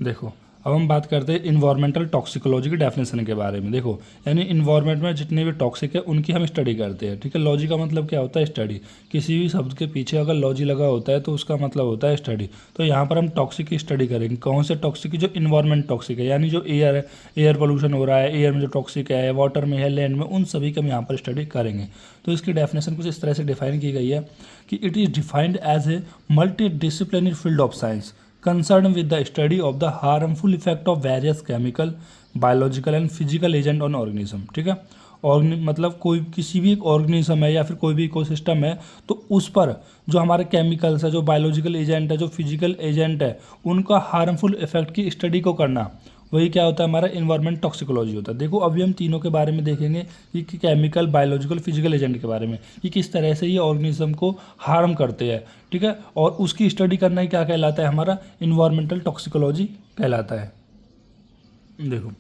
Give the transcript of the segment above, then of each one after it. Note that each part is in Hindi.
देखो, अब हम बात करते हैं इन्वायरमेंटल टॉक्सिकोलॉजी की डेफिनेशन के बारे में। देखो, यानी इन्वायरमेंट में जितने भी टॉक्सिक है उनकी हम स्टडी करते हैं। ठीक है, लॉजी का मतलब क्या होता है? स्टडी। किसी भी शब्द के पीछे अगर लॉजी लगा होता है तो उसका मतलब होता है स्टडी। तो यहाँ पर हम टॉक्सिक की स्टडी करेंगे। कौन से टॉक्सिक की? जो इन्वायरमेंट टॉक्सिक है, यानी जो एयर है, एयर पोल्यूशन हो रहा है, एयर में जो टॉक्सिक है, वाटर में है, लैंड में, उन सभी का हम यहाँ पर स्टडी करेंगे। तो इसकी डेफिनेशन कुछ इस तरह से डिफाइन की गई है कि it is defined as a multidisciplinary field of science concerned with the study of the harmful effect of various chemical, biological and physical agent on organism। ठीक है, और मतलब कोई किसी भी एक ऑर्गेनिज्म है या फिर कोई भी इकोसिस्टम है तो उस पर जो हमारे केमिकल्स है, जो बायोलॉजिकल एजेंट है, जो फिजिकल एजेंट है, उनका हार्मफुल इफेक्ट की स्टडी को करना, वही क्या होता है? हमारा इन्वायरमेंट टॉक्सिकोलॉजी होता है। देखो, अभी हम तीनों के बारे में देखेंगे कि केमिकल, बायोलॉजिकल, फिजिकल एजेंट के बारे में, कि किस तरह से ये ऑर्गेनिज्म को हार्म करते हैं। ठीक है, और उसकी स्टडी करना ही क्या कहलाता है? हमारा इन्वायरमेंटल टॉक्सिकोलॉजी कहलाता है। देखो,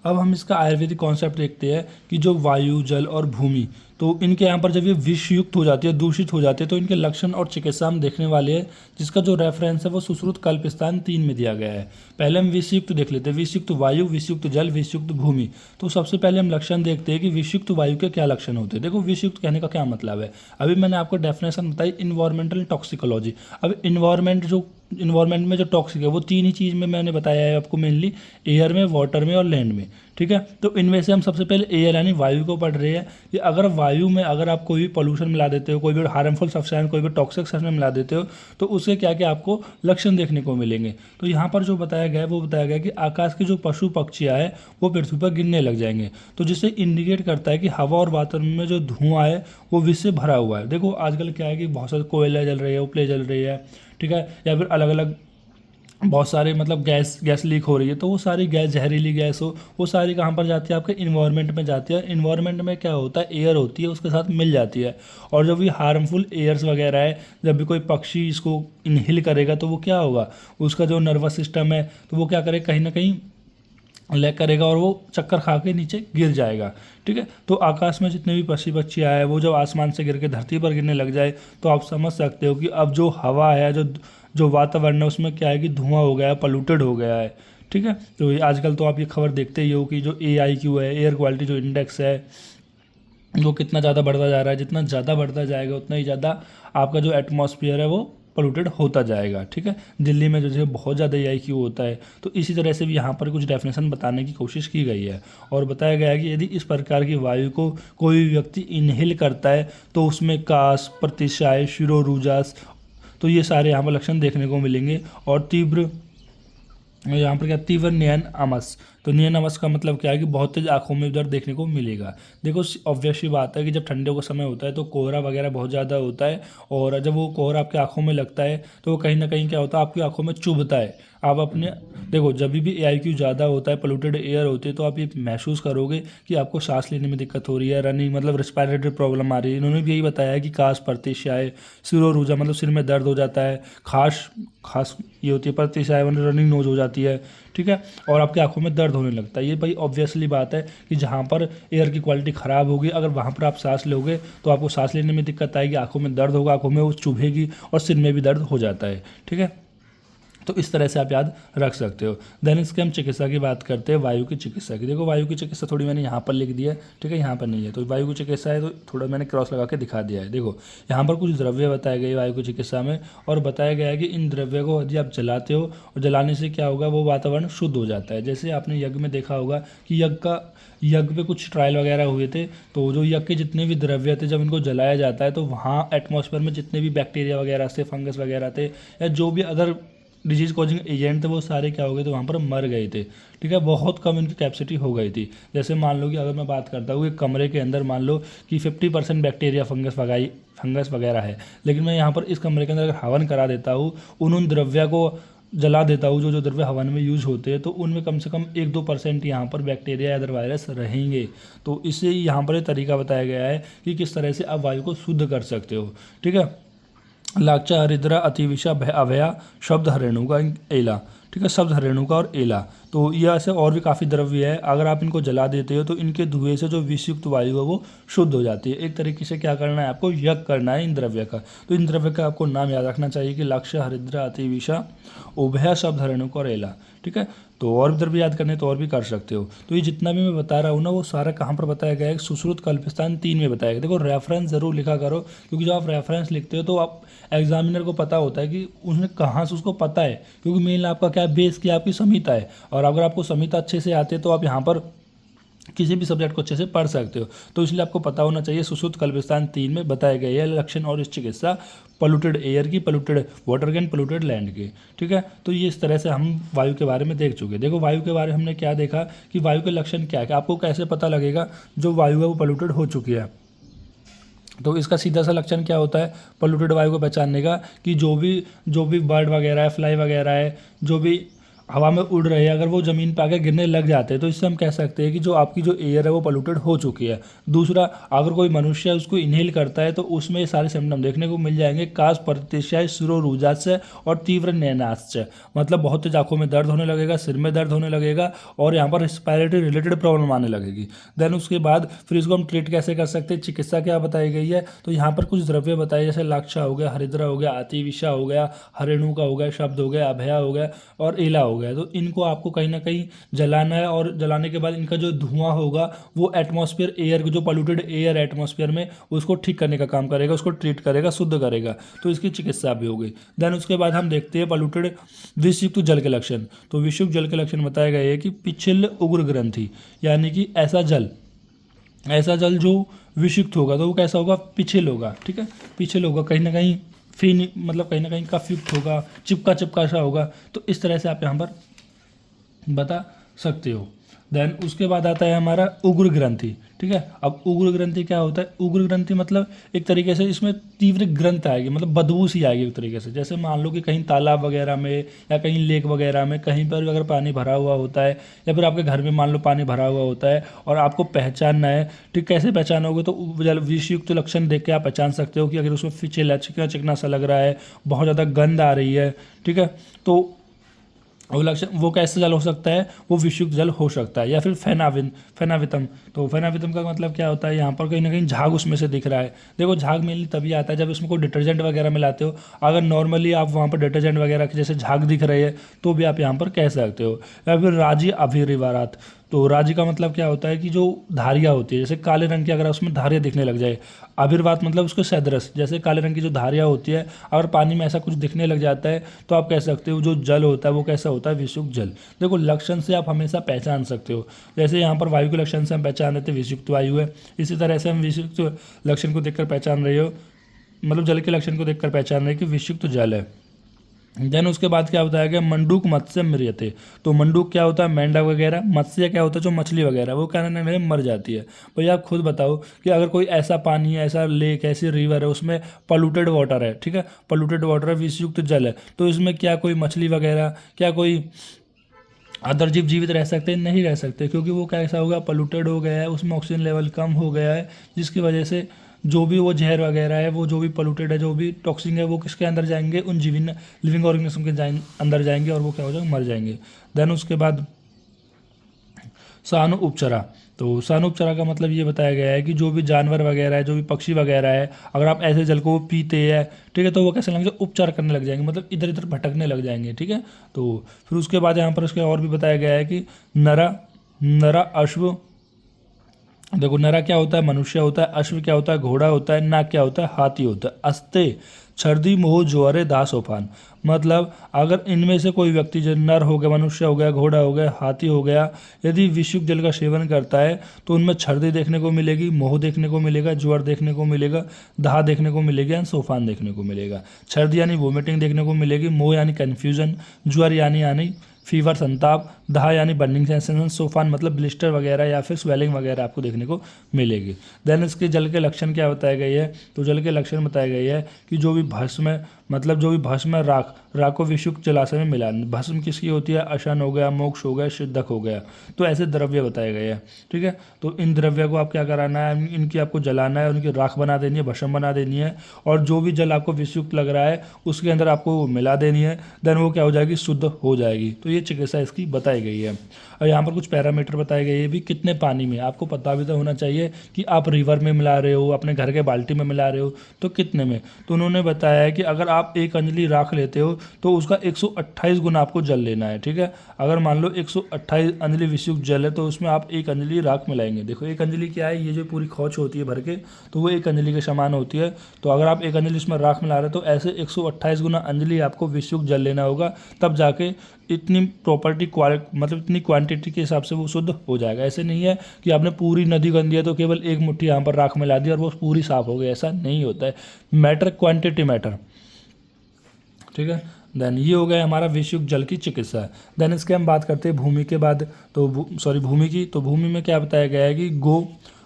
अब हम इसका आयुर्वेदिक कॉन्सेप्ट देखते हैं कि जो वायु, जल और भूमि, तो इनके यहाँ पर जब ये विषयुक्त हो जाती है, दूषित हो जाती है, तो इनके लक्षण और चिकित्सा हम देखने वाले हैं, जिसका जो रेफरेंस है वो सुश्रुत कल्पस्थान 3 में दिया गया है। पहले हम विषयुक्त देख लेते हैं। विषयुक्त वायु, विषयुक्त जल, विषयुक्त भूमि। तो सबसे पहले हम लक्षण देखते हैं कि विषयुक्त वायु के क्या लक्षण होते हैं। देखो, विषयुक्त कहने का क्या मतलब है? अभी मैंने आपको डेफिनेशन बताई, इन्वायरमेंटल टॉक्सिकोलॉजी। अब इन्वायरमेंट में जो टॉक्सिक है वो 3 ही चीज़ में मैंने बताया है आपको, मेनली एयर में, वाटर में और लैंड में। ठीक है, तो इनमें से हम सबसे पहले एयर यानी वायु को पढ़ रहे हैं कि अगर वायु में अगर आप कोई भी पोल्यूशन मिला देते हो, कोई भी हार्मफुल सब्सटेंस, कोई भी टॉक्सिक सब्सटेंस मिला देते हो, तो उससे क्या क्या आपको लक्षण देखने को मिलेंगे। तो यहाँ पर जो बताया गया है वो बताया गया कि आकाश के जो पशु पक्षियाँ हैं वो पृथ्वी पर गिरने लग जाएंगे। तो जिससे इंडिकेट करता है कि हवा और वातावरण में जो धुआं है वो विष से भरा हुआ है। देखो, आजकल क्या है कि बहुत सारे कोयला जल रही है, उपले जल रही है, ठीक है, या फिर अलग अलग बहुत सारे मतलब गैस लीक हो रही है, तो वो सारी गैस, जहरीली गैस हो, वो सारी कहाँ पर जाती है? आपके इन्वायरमेंट में जाती है। इन्वायरमेंट में क्या होता है? एयर होती है, उसके साथ मिल जाती है। और जो भी हार्मफुल एयर्स वगैरह है, जब भी कोई पक्षी इसको इनहेल करेगा तो वो क्या होगा? उसका जो नर्वस सिस्टम है तो वो क्या करेगा? कहीं ना कहीं लैग करेगा और वो चक्कर खा के नीचे गिर जाएगा। ठीक है, तो आकाश में जितने भी पक्षी पक्षी आए वो जब आसमान से गिर के धरती पर गिरने लग जाए तो आप समझ सकते हो कि अब जो हवा है, जो जो वातावरण है, उसमें क्या है कि धुआं हो गया है, पोल्यूटेड हो गया है। ठीक है, तो आजकल तो आप ये खबर देखते ही हो कि जो AIQ है, एयर क्वालिटी जो इंडेक्स है, वो कितना ज़्यादा बढ़ता जा रहा है। जितना ज़्यादा बढ़ता जाएगा उतना ही ज़्यादा आपका जो एटमॉस्फेयर है वो पोल्यूटेड होता जाएगा। ठीक है, दिल्ली में जो है बहुत ज़्यादा AIQ होता है। तो इसी तरह से भी यहाँ पर कुछ डेफिनेशन बताने की कोशिश की गई है और बताया गया है कि यदि इस प्रकार की वायु को कोई भी व्यक्ति इनहेल करता है तो उसमें कास, प्रतिशाय, शिरोरुजास, तो ये सारे यहाँ पर लक्षण देखने को मिलेंगे। और यहाँ पर क्या? तीव्र नयन आमस। तो नयन आमस का मतलब क्या है कि बहुत तेज आंखों में दर्द देखने को मिलेगा। देखो, ऑब्वियस ही बात है कि जब ठंडियों का समय होता है तो कोहरा वगैरह बहुत ज़्यादा होता है, और जब वो कोहरा आपकी आंखों में लगता है तो वो कहीं ना कहीं क्या होता है? आपकी आंखों में चुभता है। आप अपने देखो, जब भी AIQ ज़्यादा होता है, पोल्यूटेड एयर होती है, तो आप ये महसूस करोगे कि आपको सांस लेने में दिक्कत हो रही है, रनिंग मतलब रेस्पिरेटरी प्रॉब्लम आ रही है। इन्होंने भी यही बताया है कि काश, प्रतिशाय, सिरोरूजा मतलब सिर में दर्द हो जाता है, खास खास ये होती है, प्रतिशाय मतलब रनिंग नोज हो जाती है। ठीक है, और आपकी आंखों में दर्द होने लगता है। ये भाई ऑब्वियसली बात है कि जहाँ पर एयर की क्वालिटी ख़राब होगी, अगर वहाँ पर आप सांस लोगे तो आपको सांस लेने में दिक्कत आएगी, आंखों में दर्द होगा, आंखों में वो चुभेगी और सिर में भी दर्द हो जाता है। ठीक है, तो इस तरह से आप याद रख सकते हो। देन इसके हम चिकित्सा की बात करते हैं, वायु की चिकित्सा की। देखो, वायु की चिकित्सा थोड़ी मैंने यहाँ पर लिख दी है, ठीक है, यहाँ पर नहीं है। तो वायु की चिकित्सा है तो थोड़ा मैंने क्रॉस लगा के दिखा दिया है। देखो, यहाँ पर कुछ द्रव्य बताए गए वायु की चिकित्सा में, और बताया गया है कि इन द्रव्य को यदि आप जलाते हो और जलाने से क्या होगा? वो वातावरण शुद्ध हो जाता है। जैसे आपने यज्ञ में देखा होगा कि यज्ञ पे कुछ ट्रायल वगैरह हुए थे, तो जो यज्ञ के जितने भी द्रव्य थे जब इनको जलाया जाता है तो वहाँ एटमॉस्फेयर में जितने भी बैक्टीरिया वगैरह थे, फंगस वगैरह थे, या जो भी अदर डिजीज कॉजिंग एजेंट थे, वो सारे क्या हो गए थे? वहाँ पर मर गए थे। ठीक है, बहुत कम इनकी कैपेसिटी हो गई थी। जैसे मान लो कि अगर मैं बात करता हूँ कि कमरे के अंदर मान लो कि 50% बैक्टीरिया, फंगस वगैरह है, लेकिन मैं यहाँ पर इस कमरे के अंदर अगर हवन करा देता हूँ, उन द्रव्य को जला देता हूँ जो द्रव्य हवन में यूज होते हैं, तो उनमें कम से कम 1-2% यहाँ पर बैक्टीरिया या अदर वायरस रहेंगे। तो इससे यहाँ पर एक तरीका बताया गया है कि किस तरह से आप वायु को शुद्ध कर सकते हो। ठीक है, लाक्षा, हरिद्रा, अतिविषा, अभया, शब्द हरेणु का एला। ठीक है, शब्द हरेणु का और एला, तो ये ऐसे और भी काफ़ी द्रव्य है, अगर आप इनको जला देते हो तो इनके धुएं से जो विषयुक्त वायु है वो शुद्ध हो जाती है। एक तरीके से क्या करना है, आपको यज्ञ करना है इन द्रव्य का। तो इन द्रव्य का आपको नाम याद रखना चाहिए कि लक्ष्य, हरिद्रा, अतिविषा, उभय, शब्द, हरेणुक और एला। ठीक है, तो और भी द्रव्य याद करने तो और भी कर सकते हो। तो ये जितना भी मैं बता रहा हूँ ना वो सारा कहाँ पर बताया गया है, सुश्रुत कल्पस्थान 3 में बताया गया। देखो रेफरेंस जरूर लिखा करो, क्योंकि जब आप रेफरेंस लिखते हो तो आप एग्जामिनर को पता होता है कि उसने कहाँ से उसको पता है, क्योंकि मेन आपका क्या बेस की आपकी संहिता है। और अगर आपको संहिता अच्छे से आती है तो आप यहाँ पर किसी भी सब्जेक्ट को अच्छे से पढ़ सकते हो। तो इसलिए आपको पता होना चाहिए सुश्रुत कल्पस्थान 3 में बताए गए हैं लक्षण और इस चिकित्सा पोल्यूटेड एयर की, पोल्यूटेड वाटर के, पोल्यूटेड लैंड की। ठीक है, तो ये इस तरह से हम वायु के बारे में देख चुके। देखो वायु के बारे में हमने क्या देखा कि वायु के लक्षण क्या है, आपको कैसे पता लगेगा जो वायु है वो पोल्यूटेड हो चुकी है। तो इसका सीधा सा लक्षण क्या होता है पोल्यूटेड वायु को पहचानने का, कि जो भी बर्ड वगैरह है, फ्लाई वगैरह है, जो भी हवा में उड़ रहे हैं, अगर वो ज़मीन पे आके गिरने लग जाते हैं तो इससे हम कह सकते हैं कि जो आपकी जो एयर है वो पोल्यूटेड हो चुकी है। दूसरा, अगर कोई मनुष्य उसको इनहेल करता है तो उसमें ये सारे सिम्टम देखने को मिल जाएंगे, काश, प्रतिशय, शिरोरुजास्य और तीव्र नैनाश्च, मतलब बहुत तेज आंखों में दर्द होने लगेगा, सिर में दर्द होने लगेगा और यहाँ पर रेस्पिरेटरी रिलेटेड प्रॉब्लम आने लगेगी। देन उसके बाद फिर इसको हम ट्रीट कैसे कर सकते हैं, चिकित्सा क्या बताई गई है, तो यहाँ पर कुछ द्रव्य बताए जैसे लाक्षा हो गया, हरिद्रा हो गया, अतिविषा हो गया, हरेणु का हो गया, शब्द हो गया, अभया हो गया और एला हो गया। तो इनको आपको कहीं ना कहीं जलाना है और जलाने के बाद इनका जो धुआं होगा वो एटमॉस्फेयर एयर, जो पोल्यूटेड एयर एटमॉस्फेयर में, उसको ठीक करने का काम करेगा, उसको ट्रीट करेगा, शुद्ध करेगा। तो इसकी चिकित्सा भी होगी। देन उसके बाद हम देखते हैं पोल्यूटेड विषयुक्त जल के लक्षण। तो विषयुक्त जल के लक्षण बताए गए हैं कि पिछल उग्र ग्रंथि, यानी कि ऐसा जल जो विषयुक्त होगा तो वो कैसा होगा, पिछल होगा। ठीक है, पिछल होगा, कहीं ना कहीं फिन, मतलब कहीं ना कहीं कफ युक्त होगा, चिपका चिपका सा होगा। तो इस तरह से आप यहाँ पर बता सकते हो। देन उसके बाद आता है हमारा उग्र ग्रंथि। ठीक है, अब उग्र ग्रंथि क्या होता है, उग्र ग्रंथि मतलब एक तरीके से इसमें तीव्र ग्रंथ आएगी, मतलब बदबू सी आएगी एक तरीके से। जैसे मान लो कि कहीं तालाब वगैरह में या कहीं लेक वगैरह में कहीं पर भी अगर पानी भरा हुआ होता है, या फिर आपके घर में मान लो पानी भरा हुआ होता है और आपको पहचानना है, ठीक, कैसे पहचानोगे, तो जल विषयुक्त लक्षण देख के आप पहचान सकते हो कि अगर उसमें फिचेला, चिकना चिकना सा लग रहा है, बहुत ज़्यादा गंध आ रही है, ठीक है, तो वो लक्षण, वो कैसे जल हो सकता है, वो विषयुक्त जल हो सकता है। या फिर फेनावितम, तो फेनावितम का मतलब क्या होता है, यहाँ पर कहीं ना कहीं झाग उसमें से दिख रहा है। देखो झाग मेनली तभी आता है जब उसमें कोई डिटर्जेंट वगैरह मिलाते हो। अगर नॉर्मली आप वहाँ पर डिटर्जेंट वगैरह के जैसे झाग दिख रही है तो भी आप यहाँ पर कह सकते हो। या फिर राजी अभिरिवारात, तो राजी का मतलब क्या होता है कि जो धारियाँ होती है, जैसे काले रंग की अगर उसमें धारियाँ दिखने लग जाए, आविर्वात मतलब उसके सदृश, जैसे काले रंग की जो धारियाँ होती है, अगर पानी में ऐसा कुछ दिखने लग जाता है तो आप कह सकते हो जो जल होता है वो कैसा होता है, विषयुक्त जल। देखो लक्षण से आप हमेशा पहचान सकते हो। जैसे यहाँ पर वायु के लक्षण से हम पहचान रहे थे विषयुक्त वायु है, इसी तरह से हम विषयुक्त लक्षण को देखकर पहचान रहे हो, मतलब जल के लक्षण को देखकर पहचान रहे हैं कि विषयुक्त जल है। देन उसके बाद क्या बताया गया, मंडूक मत्स्य मृयते, तो मंडूक क्या होता है, मेंढक वगैरह, मत्स्य क्या होता है जो मछली वगैरह, वो क्या कहने में मर जाती है। भैया आप खुद बताओ कि अगर कोई ऐसा पानी है, ऐसा लेक, ऐसी रिवर है, उसमें पोल्यूटेड वाटर है, ठीक है, पोल्यूटेड वाटर है, विषयुक्त जल है, तो इसमें क्या कोई मछली वगैरह, क्या कोई अदर जीव जीवित रह सकते हैं, नहीं रह सकते, क्योंकि वो कैसा होगा, पोल्यूटेड हो गया है, उसमें ऑक्सीजन लेवल कम हो गया है, जिसकी वजह से जो भी वो जहर वगैरह है, वो जो भी पोल्यूटेड है, जो भी टॉक्सिक है, वो किसके अंदर जाएंगे, उन लिविंग ऑर्गेनिज्म के अंदर जाएंगे और वो क्या हो जाएंगे, मर जाएंगे। देन उसके बाद सानु उपचरा, तो सानु उपचरा का मतलब ये बताया गया है कि जो भी जानवर वगैरह है, जो भी पक्षी वगैरह है, अगर आप ऐसे जल को पीते हैं, ठीक है, तो वो कैसे लगेंगे, उपचार करने लग जाएंगे, मतलब इधर इधर भटकने लग जाएंगे। ठीक है, तो फिर उसके बाद यहाँ पर उसके और भी बताया गया है कि नरा अश्व, देखो नरा क्या होता है, मनुष्य होता है, अश्व क्या होता है, घोड़ा होता है, नाग क्या होता है, हाथी होता है, अस्ते छर्दी मोह ज्वारे दास ओफान, मतलब अगर इनमें से कोई व्यक्ति जो नर हो गया, मनुष्य हो गया, घोड़ा हो गया, हाथी हो गया, यदि विषयुक्त जल का सेवन करता है तो उनमें छर्दी देखने को मिलेगी, मोह देखने को मिलेगा, ज्वर देखने को मिलेगा, दाह देखने को मिलेगा एंड सोफान देखने को मिलेगा। छर्दी यानी वोमिटिंग देखने को मिलेगी, मोह यानी कन्फ्यूजन, ज्वर यानी फीवर संताप, दाह यानी बर्निंग सेंसेशन, सोफान मतलब ब्लिस्टर वगैरह या फिर स्वेलिंग वगैरह आपको देखने को मिलेगी। देन इसके जल के लक्षण क्या बताए गए हैं, तो जल के लक्षण बताए गए हैं कि जो भी भस्म मतलब जो भी भस्म है, राख, राख को विषुक्त जलाशय में मिलाना। भस्म किसकी होती है? अशन हो गया, मोक्ष हो गया, सिद्धक हो गया। तो ऐसे द्रव्य बताए गए हैं, ठीक है। तो इन द्रव्य को आप क्या कराना है, इनकी आपको जलाना है, उनकी राख बना देनी है, भस्म बना देनी है, और जो भी जल आपको विषुक्त लग रहा है उसके अंदर आपको वो मिला देनी है। देन वो क्या हो जाएगी? शुद्ध हो जाएगी। तो ये चिकित्सा इसकी बताई गई है। और यहाँ पर कुछ पैरामीटर बताए गए हैं भी, कितने पानी में, आपको पता भी तो होना चाहिए कि आप रिवर में मिला रहे हो, अपने घर के बाल्टी में मिला रहे हो, तो कितने में। तो उन्होंने बताया है कि अगर आप 1 अंजलि राख लेते हो तो उसका 128 गुना आपको जल लेना है, ठीक है। अगर मान लो 128 अंजलि विषुक्त जल है तो उसमें आप 1 अंजलि राख मिलाएंगे। देखो 1 अंजलि क्या है, ये जो पूरी खौच होती है भर के, तो वो 1 अंजलि के समान होती है। तो अगर आप 1 अंजलि इसमें राख मिला रहे हो तो ऐसे 128 गुना अंजलि आपको विषुक्त जल लेना होगा, तब जाके इतनी प्रॉपर्टी मतलब इतनी क्वांटिटी के हिसाब से वो शुद्ध हो जाएगा। ऐसे नहीं है कि आपने पूरी नदी गंदी है तो केवल 1 मुट्ठी यहाँ पर राख मिला दी और वो पूरी साफ हो गई, ऐसा नहीं होता है। मैटर, क्वांटिटी मैटर, ठीक है। देन ये हो गया हमारा विषुक्त जल की चिकित्सा। देन इसके हम बात करते हैं भूमि के बाद, तो भूमि की। तो भूमि में क्या बताया गया है कि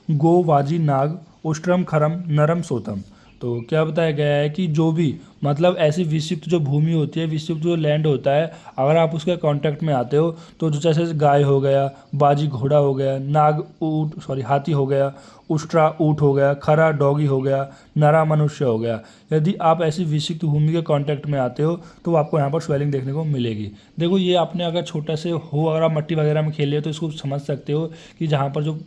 गो वाजी नाग उष्ट्रम खरम नरम सोतम। तो क्या बताया गया है कि जो भी मतलब ऐसी विषुक्त जो भूमि होती है, विषुक्त जो लैंड होता है, अगर आप उसके कांटेक्ट में आते हो तो जो जैसे गाय हो गया, बाजी घोड़ा हो गया, नाग हाथी हो गया, उष्ट्रा ऊँट हो गया, खरा डॉगी हो गया, नरा मनुष्य हो गया, यदि आप ऐसी विषुक्त भूमि के कांटेक्ट में आते हो तो आपको यहाँ पर स्वेलिंग देखने को मिलेगी। देखो ये आपने अगर छोटा से हो, अगर आप मट्टी वगैरह में खेले हो तो इसको समझ सकते हो कि जहाँ पर जो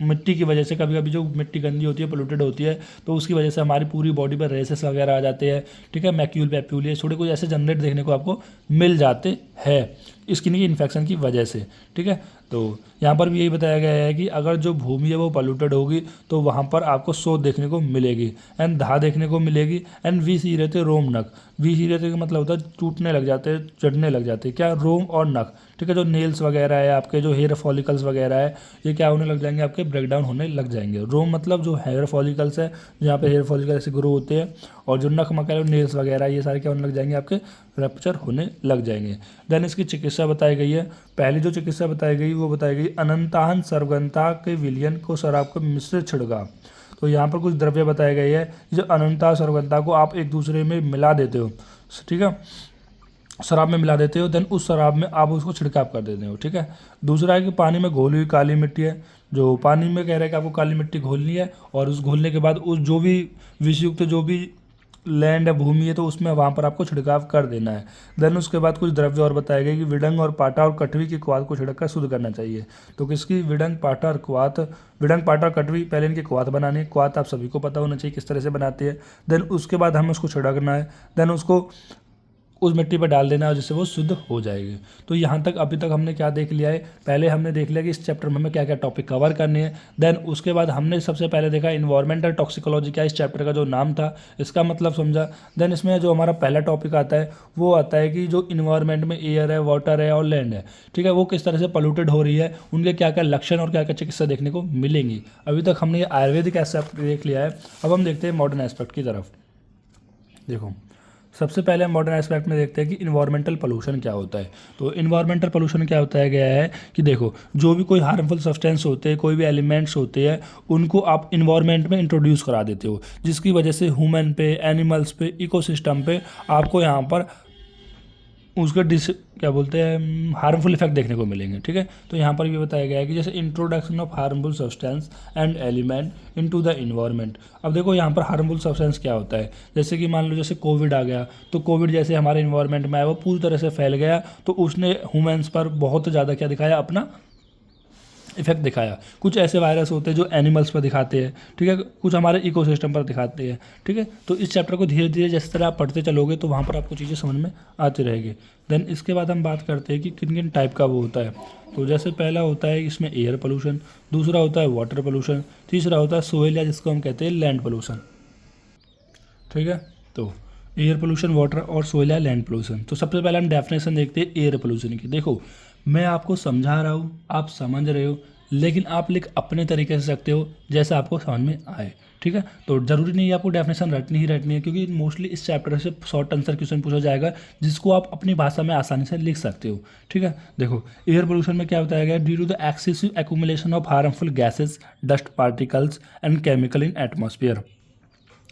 मिट्टी की वजह से कभी कभी जो मिट्टी गंदी होती है, पोल्यूटेड होती है, तो उसकी वजह से हमारी पूरी बॉडी पर रेसेस वगैरह आ जाते हैं, ठीक है। मैक्यूल पैप्यूल, ये थोड़े कुछ ऐसे जनरेट देखने को आपको मिल जाते हैं स्किन की इन्फेक्शन की वजह से, ठीक है। तो यहाँ पर भी यही बताया गया है कि अगर जो भूमि है वो पोल्यूटेड होगी तो वहाँ पर आपको सोच देखने को मिलेगी, एंड धा देखने को मिलेगी, एंड वी रहते रोम नख। वी रहते का मतलब होता है टूटने लग जाते हैं, चढ़ने लग जाते हैं, क्या, रोम और नख, ठीक है। जो नेल्स वगैरह है आपके, जो हेयर फॉलिकल्स वगैरह है, ये क्या होने लग जाएंगे, आपके ब्रेकडाउन होने लग जाएंगे। रोम मतलब जो हेयर फॉलिकल्स है, जहाँ पे हेयर फॉलिकल ऐसे ग्रो होते हैं, और जो नख मका नेल्स वगैरह, ये सारे क्या होने लग जाएंगे, आपके रप्चर होने लग जाएंगे। देन इसकी चिकित्सा बताई गई है। पहली जो चिकित्सा बताई गई वो बताई गई अनंताहन सर्वगंता के विलियन को शराब को मिश्रित छिड़का। तो यहाँ पर कुछ द्रव्य बताए गए हैं, जो अनंता सर्वगंता को आप एक दूसरे में मिला देते हो, ठीक है, शराब में मिला देते हो, देन उस शराब में आप उसको छिड़काव कर देते हो, ठीक है। दूसरा है कि पानी में घोली हुई काली मिट्टी है, जो पानी में कह रहा है कि आपको काली मिट्टी घोलनी है, और उस घोलने के बाद उस जो भी विषयुक्त जो भी लैंड है, भूमि है, तो उसमें वहाँ पर आपको छिड़काव कर देना है। देन उसके बाद कुछ द्रव्य और बताए गए कि विडंग और पाटा और कटवी की क्वाथ को छिड़क कर शुद्ध करना चाहिए। तो किसकी? विडंग, पाटा और क्वाथ। विडंग, पाटा और कटवी, पहले इनकी क्वाथ बनानी है। क्वाथ आप सभी को पता होना चाहिए किस तरह से बनाते हैं। देन उसके बाद हमें उसको छिड़कना है, देन उसको उस मिट्टी पर डाल देना है जिससे वो शुद्ध हो जाएगी। तो यहाँ तक अभी तक हमने क्या देख लिया है, पहले हमने देख लिया कि इस चैप्टर में हमें क्या क्या टॉपिक कवर करने हैं। देन उसके बाद हमने सबसे पहले देखा इन्वायरमेंटल टॉक्सिकोलॉजी, क्या इस चैप्टर का जो नाम था इसका मतलब समझा। देन इसमें जो हमारा पहला टॉपिक आता है वो आता है कि जो इन्वायरमेंट में एयर है, वाटर है और लैंड है, ठीक है, वो किस तरह से पोल्यूटेड हो रही है, उनके क्या क्या लक्षण और क्या क्या चिकित्सा देखने को मिलेंगी। अभी तक हमने ये आयुर्वेदिक एस्पेक्ट देख लिया है, अब हम देखते हैं मॉडर्न एस्पेक्ट की तरफ। देखो सबसे पहले हम मॉडर्न एस्पेक्ट में देखते हैं कि इन्वायरमेंटल पोल्यूशन क्या होता है। तो इन्वायरमेंटल पोल्यूशन क्या होता है गया है कि देखो जो भी कोई हार्मफुल सब्सटेंस होते हैं, कोई भी एलिमेंट्स होते हैं, उनको आप इन्वायरमेंट में इंट्रोड्यूस करा देते हो, जिसकी वजह से ह्यूमन पे, एनिमल्स पे, इकोसिस्टम पे आपको यहाँ पर उसके क्या बोलते हैं हार्मफुल इफेक्ट देखने को मिलेंगे, ठीक है। तो यहाँ पर भी बताया गया है कि जैसे introduction of harmful substance and element into the environment. अब देखो यहाँ पर हार्मफुल सब्सटेंस क्या होता है, जैसे कि मान लो जैसे कोविड आ गया, तो कोविड जैसे हमारे इन्वायरमेंट में आया वो पूरी तरह से फैल गया, तो उसने ह्यूमन्स पर बहुत ज़्यादा क्या दिखाया, अपना इफेक्ट दिखाया। कुछ ऐसे वायरस होते हैं जो एनिमल्स पर दिखाते हैं, ठीक है, कुछ हमारे इकोसिस्टम पर दिखाते हैं, ठीक है। तो इस चैप्टर को धीरे धीरे जिस तरह आप पढ़ते चलोगे तो वहाँ पर आपको चीज़ें समझ में आती रहेगी। देन इसके बाद हम बात करते हैं कि किन किन टाइप का वो होता है। तो जैसे पहला होता है इसमें एयर पोल्यूशन, दूसरा होता है वाटर पोल्यूशन, तीसरा होता है सोइल या जिसको हम कहते हैं लैंड पोल्यूशन, ठीक है। तो एयर पोल्यूशन, वाटर और सोइल या लैंड पोल्यूशन। तो सबसे पहले हम डेफिनेशन देखते हैं एयर पोल्यूशन की। देखो मैं आपको समझा रहा हूँ, आप समझ रहे हो, लेकिन आप लिख अपने तरीके से सकते हो जैसा आपको समझ में आए, ठीक है। तो जरूरी नहीं है आपको डेफिनेशन रटनी ही रटनी है, क्योंकि मोस्टली इस चैप्टर से शॉर्ट आंसर क्वेश्चन पूछा जाएगा जिसको आप अपनी भाषा में आसानी से लिख सकते हो, ठीक है। देखो एयर पोल्यूशन में क्या बताया गया, due to the excessive accumulation of harmful gases, dust particles and chemical in atmosphere.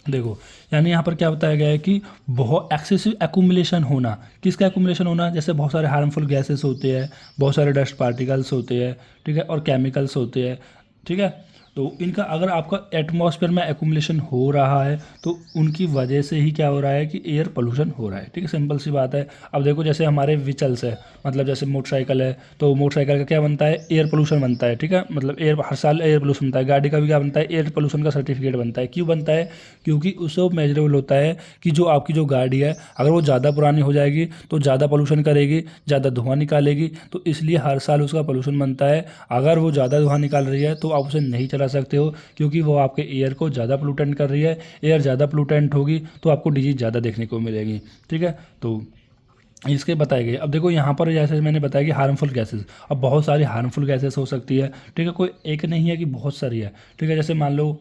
देखो, यानी यहाँ पर क्या बताया गया है कि बहुत एक्सेसिव एक्यूमुलेशन होना, किसका एक्यूमुलेशन होना, जैसे बहुत सारे हार्मफुल गैसेस होते हैं, बहुत सारे डस्ट पार्टिकल्स होते हैं, ठीक है, और केमिकल्स होते हैं, ठीक है। तो इनका अगर आपका एटमॉस्फेयर में एक्यूमुलेशन हो रहा है तो उनकी वजह से ही क्या हो रहा है कि एयर पोल्यूशन हो रहा है, ठीक है, सिंपल सी बात है। अब देखो जैसे हमारे व्हीकल्स है, मतलब जैसे मोटरसाइकिल है, तो मोटरसाइकिल का क्या बनता है, एयर पोल्यूशन बनता है, ठीक है, मतलब एयर हर साल एयर पोल्यूशन बनता है। गाड़ी का भी क्या बनता है, एयर पोल्यूशन का सर्टिफिकेट बनता है। क्यों बनता है, क्योंकि उससे मेजरेबल होता है कि जो आपकी जो गाड़ी है अगर वो ज़्यादा पुरानी हो जाएगी तो ज़्यादा पोल्यूशन करेगी, ज़्यादा धुआं निकालेगी, तो इसलिए हर साल उसका पोल्यूशन बनता है। अगर वो ज़्यादा धुआं निकाल रही है तो आप उसे नहीं चला सकते हो, क्योंकि वो आपके एयर को ज़्यादा पोल्यूटेंट कर रही है। एयर ज़्यादा पोल्यूटेंट होगी तो आपको डिजीज ज़्यादा देखने को मिलेगी, ठीक है। तो इसके बताए गए। अब देखो यहाँ पर जैसे मैंने बताया कि हार्मफुल गैसेस, अब बहुत सारी हार्मफुल गैसेस हो सकती है, ठीक है, कोई एक नहीं है कि बहुत सारी है, ठीक है। जैसे मान लो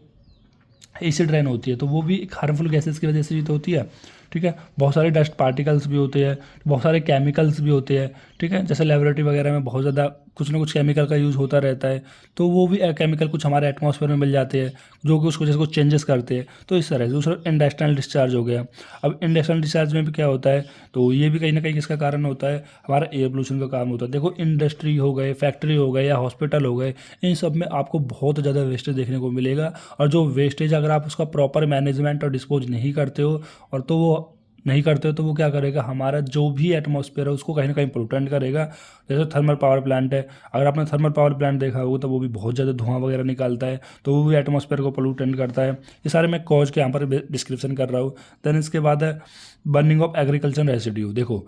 एसिड रेन होती है तो वो भी एक हार्मफुल गैसेस की वजह से ही तो होती है, ठीक है। बहुत सारे डस्ट पार्टिकल्स भी होते हैं, बहुत सारे केमिकल्स भी होते हैं, ठीक है। जैसे लेबोरेटरी वगैरह में बहुत ज़्यादा कुछ ना कुछ केमिकल का यूज़ होता रहता है, तो वो भी केमिकल कुछ हमारे एटमॉस्फेयर में मिल जाते हैं जो कि उसको जैसे कुछ चेंजेस करते हैं। तो इस तरह से दूसरा इंडस्ट्रियल डिस्चार्ज हो गया। अब इंडस्ट्रियल डिस्चार्ज में भी क्या होता है, तो ये भी कहीं ना कहीं किसका कारण होता है, हमारा एयर पोल्यूशन का काम होता है। देखो इंडस्ट्री हो गए, फैक्ट्री हो गए या हॉस्पिटल हो गए, इन सब में आपको बहुत ज़्यादा वेस्टेज देखने को मिलेगा। और जो वेस्टेज अगर आप उसका प्रॉपर मैनेजमेंट और डिस्पोज नहीं करते हो, और तो वो नहीं करते हो तो वो क्या करेगा, हमारा जो भी एटमॉस्फेयर है उसको कहीं ना कहीं पोल्यूटेंट करेगा। जैसे थर्मल पावर प्लांट है, अगर आपने थर्मल पावर प्लांट देखा होगा तो वो भी बहुत ज़्यादा धुआं वगैरह निकालता है, तो वो भी एटमॉस्फेयर को पोल्यूटेंट करता है। ये सारे मैं कॉज के यहाँ पर डिस्क्रिप्शन कर रहा हूँ। देन इसके बाद है बर्निंग ऑफ एग्रीकल्चर रेसिड्यू। देखो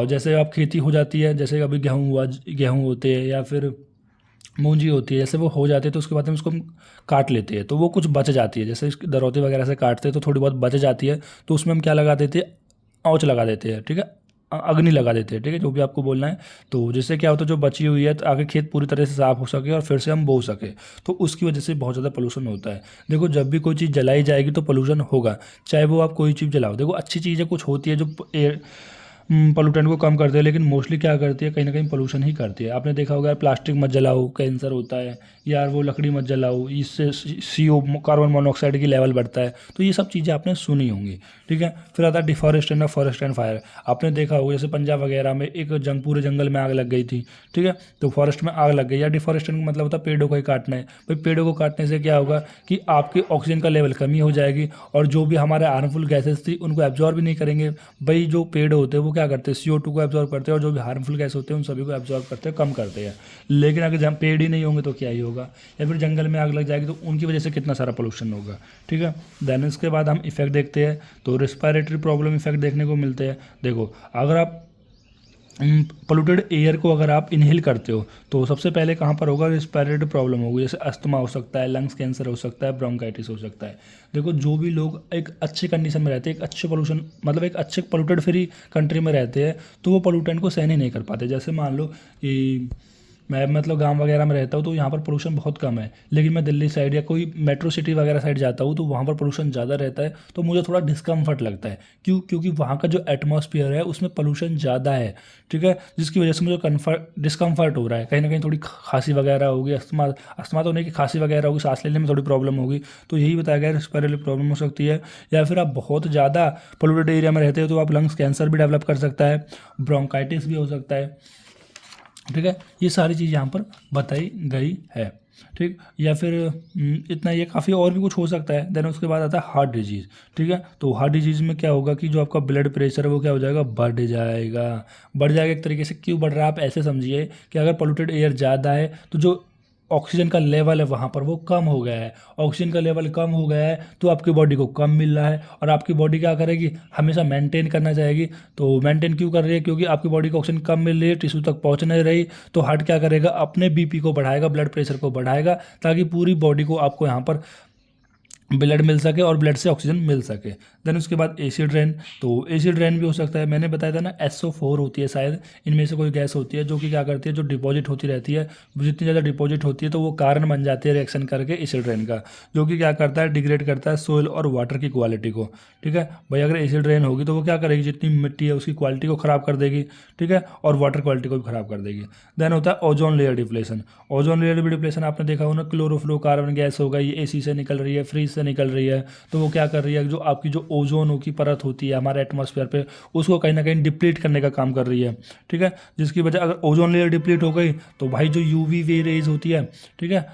जैसे आप खेती हो जाती है, जैसे अभी गेहूँ हुआ, गेहूँ होते हैं या फिर मूंजी होती है, जैसे वो हो जाती है तो उसके बाद हम उसको काट लेते हैं तो वो कुछ बच जाती है, जैसे इसकी दरौती वगैरह से काटते हैं तो थोड़ी बहुत बच जाती है, तो उसमें हम क्या लगा देते हैं, औच लगा देते हैं, ठीक है, अग्नि लगा देते हैं, ठीक है, जो भी आपको बोलना है। तो जिससे क्या होता है, जो बची हुई है तो आगे खेत पूरी तरह से साफ हो सके और फिर से हम बो सके, तो उसकी वजह से बहुत ज़्यादा पोल्यूशन होता है। देखो जब भी कोई चीज़ जलाई जाएगी तो पोल्यूशन होगा, चाहे वो आप कोई चीज़ जलाओ। देखो अच्छी चीज़ें कुछ होती है जो एयर पोल्यूटेंट को कम करती है, लेकिन मोस्टली क्या करती है, कहीं ना कहीं पोल्यूशन ही करती है। आपने देखा होगा यार, प्लास्टिक मत जलाओ, कैंसर होता है, यार वो लकड़ी मत जलाओ, इससे CO कार्बन मोनोऑक्साइड की लेवल बढ़ता है। तो ये सब चीज़ें आपने सुनी होंगी, ठीक है। फिर आता है deforestation of forest and fire. आपने देखा होगा जैसे पंजाब वगैरह में एक पूरे जंगल में आग लग गई थी, ठीक है, तो फॉरेस्ट में आग लग गई। या डिफॉरेस्टेशन का मतलब होता है पेड़ों को ही काटना है। भाई पेड़ों को काटने से क्या होगा कि आपके ऑक्सीजन का लेवल कमी हो जाएगी, और जो भी हमारे हार्मफुल गैसेस थी उनको एब्जॉर्ब भी नहीं करेंगे। भाई जो पेड़ होते हैं वो क्या करते हैं, CO2 को एब्जॉर्ब करते हैं, और जो भी हार्मफुल गैस होते हैं उन सभी को एब्जॉर्ब करते हैं, कम करते हैं। लेकिन अगर जहाँ पेड़ ही नहीं होंगे तो क्या ही होगा, या फिर जंगल में आग लग जाएगी तो उनकी वजह से कितना सारा पोल्यूशन होगा, ठीक है। देन इसके बाद हम इफेक्ट देखते हैं, तो रिस्पायरेटरी प्रॉब्लम इफेक्ट देखने को मिलते हैं। देखो अगर आप पोल्यूटेड एयर को अगर आप इनहेल करते हो तो सबसे पहले कहाँ पर होगा, रिस्पायरेटरी प्रॉब्लम होगी, जैसे अस्थमा हो सकता है, लंग्स कैंसर हो सकता है, ब्रोंकाइटिस हो सकता है। देखो जो भी लोग एक अच्छी कंडीशन में रहते हैं, एक अच्छे पोल्यूशन मतलब एक अच्छे पोल्यूटेड फ्री कंट्री में रहते हैं, तो वो पोल्यूटेंट को सहन ही नहीं कर पाते। जैसे मान लो कि मैं मतलब गांव वगैरह में रहता हूँ तो यहाँ पर पोल्यूशन बहुत कम है, लेकिन मैं दिल्ली साइड या कोई मेट्रो सिटी वगैरह साइड जाता हूँ तो वहाँ पर पोल्यूशन ज़्यादा रहता है, तो मुझे थोड़ा डिस्कम्फर्ट लगता है। क्यों, क्योंकि वहाँ का जो एटमॉस्फेयर है उसमें पोल्यूशन ज़्यादा है, ठीक है, जिसकी वजह से मुझे डिस्कम्फर्ट हो रहा है, कहीं ना कहीं थोड़ी खांसी वगैरह होगी, अस्थमा अस्थमा तो नहीं कि खांसी वगैरह होगी, सांस लेने में थोड़ी प्रॉब्लम होगी। तो यही बताया गया रिस्पायरेटरी प्रॉब्लम हो सकती है। या फिर आप बहुत ज़्यादा पोल्यूटेड एरिया में रहते हो तो आप लंग्स कैंसर भी डेवलप कर सकता है, ब्रोंकाइटिस भी हो सकता है, ठीक है। ये सारी चीज़ यहाँ पर बताई गई है, ठीक। या फिर इतना, ये काफ़ी और भी कुछ हो सकता है। देन उसके बाद आता है हार्ट डिजीज़, ठीक है। तो हार्ट डिजीज़ में क्या होगा कि जो आपका ब्लड प्रेशर है वो क्या हो जाएगा, बढ़ जाएगा एक तरीके से। क्यों बढ़ रहा है, आप ऐसे समझिए कि अगर पोल्यूटेड एयर ज़्यादा है तो जो ऑक्सीजन का लेवल है वहाँ पर वो कम हो गया है, ऑक्सीजन का लेवल कम हो गया है तो आपकी बॉडी को कम मिल रहा है, और आपकी बॉडी क्या करेगी, हमेशा मेंटेन करना चाहेगी। तो मेंटेन क्यों कर रही है, क्योंकि आपकी बॉडी को ऑक्सीजन कम मिल रही है, टिश्यू तक पहुँच नहीं रही, तो हार्ट क्या करेगा, अपने BP को बढ़ाएगा, ब्लड प्रेशर को बढ़ाएगा, ताकि पूरी बॉडी को आपको यहाँ पर ब्लड मिल सके और ब्लड से ऑक्सीजन मिल सके। देन उसके बाद एसिड रेन, तो एसिड रेन भी हो सकता है। मैंने बताया था ना SO4 होती है शायद, इनमें से कोई गैस होती है जो कि क्या करती है, जो डिपॉजिट होती रहती है, जितनी ज़्यादा डिपॉजिट होती है तो वो कारण बन जाती है रिएक्शन करके एसिड रेन का, जो कि क्या करता है, डिग्रेड करता है सोइल और वाटर की क्वालिटी को, ठीक है। भाई अगर एसिड रेन होगी तो वो क्या करेगी, जितनी मिट्टी है उसकी क्वालिटी को ख़राब कर देगी, ठीक है, और वाटर क्वालिटी को भी ख़राब कर देगी। देन होता है ozone layer depletion. Ozone layer भी डिप्लेशन आपने देखा हो ना, क्लोरोफ्लोरोकार्बन गैस हो गई, AC से निकल रही है, फ्रिज से निकल रही है, तो वो क्या कर रही है, जो आपकी जो ओजोन की परत होती है हमारे एटमॉस्फेयर पे, उसको कहीं ना कहीं डिप्लीट करने का काम कर रही है। ठीक है, जिसकी वजह अगर ओजोन लेयर डिप्लीट हो गई तो भाई जो यूवी वे रेज होती है, ठीक है,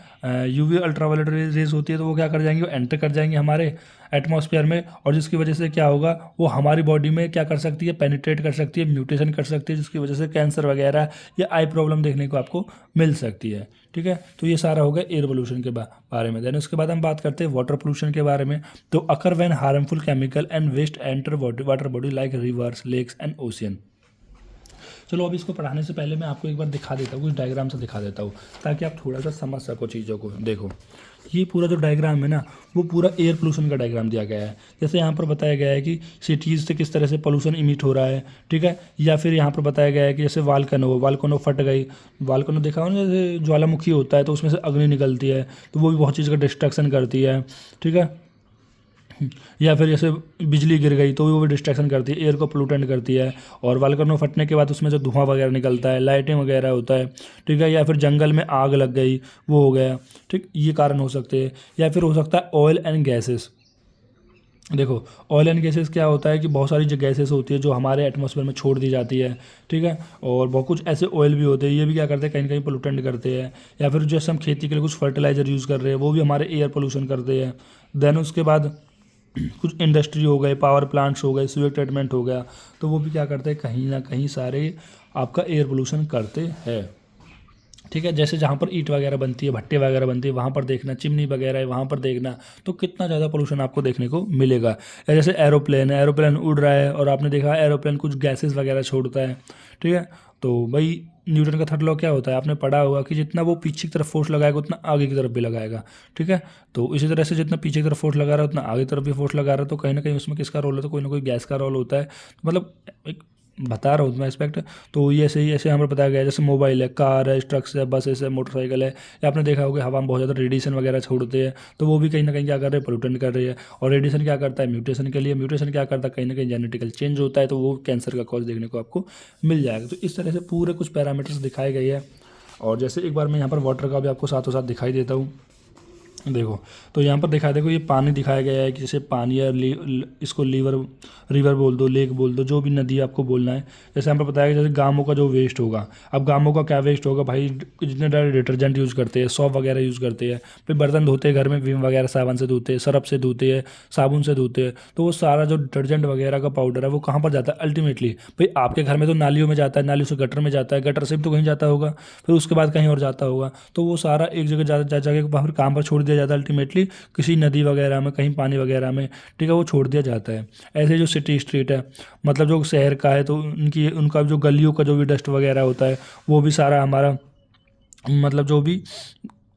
यूवी अल्ट्रावायलेट रेज होती है, तो वो क्या कर जाएंगी, वो एंटर कर जाएंगी हमारे एटमॉस्फेयर में, और जिसकी वजह से क्या होगा, वो हमारी बॉडी में क्या कर सकती है, पेनिट्रेट कर सकती है, म्यूटेशन कर सकती है, जिसकी वजह से कैंसर वगैरह या आई प्रॉब्लम देखने को आपको मिल सकती है। ठीक है, तो ये सारा होगा एयर पोल्यूशन के बारे में। देन उसके बाद हम बात करते हैं वाटर पोल्यूशन के बारे में। तो occur when harmful chemical and waste enter water body like rivers, lakes and ocean. चलो अब इसको पढ़ाने से पहले मैं आपको एक बार दिखा देता हूँ, कुछ डायग्राम से दिखा देता हूँ, ताकि आप थोड़ा सा समझ सको चीज़ों को। देखो ये पूरा जो डायग्राम है ना, वो पूरा एयर पोल्यूशन का डायग्राम दिया गया है। जैसे यहाँ पर बताया गया है कि सिटीज़ से किस तरह से पोल्यूशन इमिट हो रहा है, ठीक है, या फिर यहाँ पर बताया गया है कि जैसे वाल्कनो फट गई, वाल्कनो देखा हो ना, जैसे ज्वालामुखी होता है तो उसमें से अग्नि निकलती है, तो वो भी बहुत चीज़ का डिस्ट्रक्शन करती है। ठीक है, या फिर जैसे बिजली गिर गई तो वो भी डिस्ट्रैक्शन करती है, एयर को पोल्यूटेंट करती है। और वॉल्केनो फटने के बाद उसमें जो धुआं वगैरह निकलता है, लाइटिंग वगैरह होता है, ठीक है, या फिर जंगल में आग लग गई, वो हो गया। ठीक, ये कारण हो सकते हैं। या फिर हो सकता है ऑयल एंड गैसेस। देखो ऑयल एंड गैसेस क्या होता है कि बहुत सारी जो गैसेस होती है जो हमारे एटमॉस्फेयर में छोड़ दी जाती है, ठीक है, और बहुत कुछ ऐसे ऑयल भी होते हैं, ये भी क्या करते हैं, कहीं ना कहीं पोल्यूटेंट करते हैं। या फिर जैसे हम खेती के लिए कुछ फर्टिलाइजर यूज़ कर रहे हैं, वो भी हमारे एयर पोल्यूशन करते हैं। देन उसके बाद कुछ इंडस्ट्री हो गए, पावर प्लांट्स हो गए, सीवेज ट्रीटमेंट हो गया, तो वो भी क्या करते हैं, कहीं ना कहीं सारे आपका एयर पोल्यूशन करते हैं। ठीक है, जैसे जहाँ पर ईंट वगैरह बनती है, भट्टे वगैरह बनती है, वहाँ पर देखना, चिमनी वगैरह है वहाँ पर देखना, तो कितना ज़्यादा पोल्यूशन आपको देखने को मिलेगा। या जैसे एरोप्लेन है, एरोप्लेन उड़ रहा है और आपने देखा एरोप्लेन कुछ गैसेस वगैरह छोड़ता है, ठीक है, तो भाई न्यूटन का थर्ड लॉ क्या होता है, आपने पढ़ा होगा कि जितना वो पीछे की तरफ फोर्स लगाएगा उतना आगे की तरफ भी लगाएगा। ठीक है, तो इसी तरह से जितना पीछे की तरफ फोर्स लगा रहा है उतना आगे की तरफ भी फोर्स लगा रहा है, तो कहीं ना कहीं उसमें किसका रोल है, तो कोई ना कोई गैस का रोल होता है। तो मतलब एक बता रहा हूँ मैं एस्पेक्ट। तो ये ऐसे ही ऐसे हमें बताया गया है, जैसे मोबाइल है, कार है, ट्रक्स है, बसेस है, मोटरसाइकिल है, या आपने देखा होगा हवा में बहुत ज़्यादा रेडिएशन वगैरह छोड़ते हैं, तो वो भी कहीं ना कहीं क्या कर रहे हैं, पोल्यूटेंट कर रही है। और रेडिएशन क्या करता है, म्यूटेशन के लिए, म्यूटेशन क्या करता है, कहीं ना कहीं जेनेटिकल चेंज होता है, तो वो कैंसर का कॉज देखने को आपको मिल जाएगा। तो इस तरह से पूरे कुछ पैरामीटर्स दिखाए गए हैं। और जैसे एक बार मैं यहाँ पर वाटर का भी आपको साथों साथ दिखाई देता हूँ। देखो तो यहाँ पर दिखाया, देखो ये पानी दिखाया गया है कि जैसे पानी या इसको रिवर बोल दो, लेक बोल दो, जो भी नदी आपको बोलना है। जैसे हमने बताया कि जैसे गांवों का जो वेस्ट होगा, अब गांवों का क्या वेस्ट होगा भाई, जितने डायरेक्ट डिटर्जेंट यूज़ करते हैं, सौंफ वगैरह यूज़ करते हैं, फिर बर्तन धोते हैं घर में, विम वगैरह साबुन से धोते हैं, सरफ से धोते हैं, साबुन से धोते हैं, तो वो सारा जो डिटर्जेंट वगैरह का पाउडर है वो कहाँ पर जाता है अल्टीमेटली, भाई आपके घर में तो नालियों में जाता है, नालियों से गटर में जाता है, गटर से भी तो कहीं जाता होगा, फिर उसके बाद कहीं और जाता होगा, तो वो सारा एक जगह जा जाके फिर काम पर छोड़ दिया जाता है अल्टीमेटली किसी नदी वगैरह में, कहीं पानी वगैरह में, ठीक है, वो छोड़ दिया जाता है। ऐसे जो सिटी स्ट्रीट है, मतलब जो शहर का है, तो उनका जो गलियों का जो भी डस्ट वगैरह होता है, वो भी सारा हमारा मतलब जो भी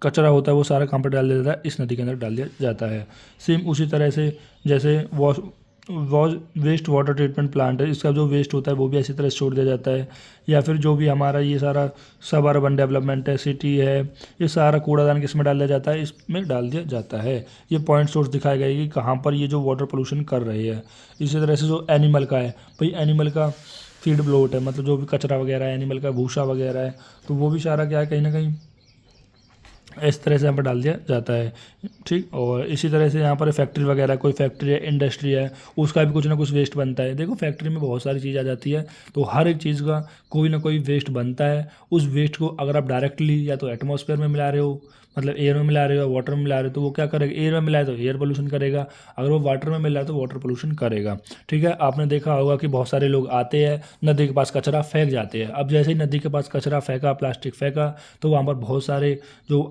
कचरा होता है वो सारा कहाँ पर डाल दिया जाता है, इस नदी के अंदर डाल दिया जाता है। सेम उसी तरह से जैसे wash waste water treatment plant है, इसका जो वेस्ट होता है वो भी ऐसी तरह से छोड़ दिया जाता है। या फिर जो भी हमारा ये सारा सब अर्बन डेवलपमेंट है, सिटी है, ये सारा कूड़ादान किस में डाल दिया जाता है, इसमें डाल दिया जाता है। ये पॉइंट सोर्स दिखाए गए कि कहाँ पर ये जो वाटर पोल्यूशन कर रहे हैं। इसी तरह से जो एनिमल का है, भाई एनिमल का फीड ब्लोट है, मतलब जो भी कचरा वगैरह है, एनिमल का भूसा वगैरह है, तो वो भी सारा क्या है, कहीं ना कहीं इस तरह से यहाँ पर डाल दिया जाता है। ठीक, और इसी तरह से यहाँ पर फैक्ट्री वगैरह, कोई फैक्ट्री है, इंडस्ट्री है, उसका भी कुछ ना कुछ वेस्ट बनता है। देखो फैक्ट्री में बहुत सारी चीज़ आ जाती है, तो हर एक चीज़ का कोई ना कोई वेस्ट बनता है। उस वेस्ट को अगर आप डायरेक्टली या तो एटमॉस्फेयर में मिला रहे हो, मतलब एयर में मिला रहे हो, वाटर में मिला रहे हो, तो वो क्या करेगा, एयर में मिलाए तो एयर पोल्यूशन करेगा, अगर वो वाटर में मिला है तो वाटर पोल्यूशन करेगा। ठीक है, आपने देखा होगा कि बहुत सारे लोग आते हैं, नदी के पास कचरा फेंक जाते हैं। अब जैसे ही नदी के पास कचरा फेंका, प्लास्टिक फेंका, तो वहाँ पर बहुत सारे जो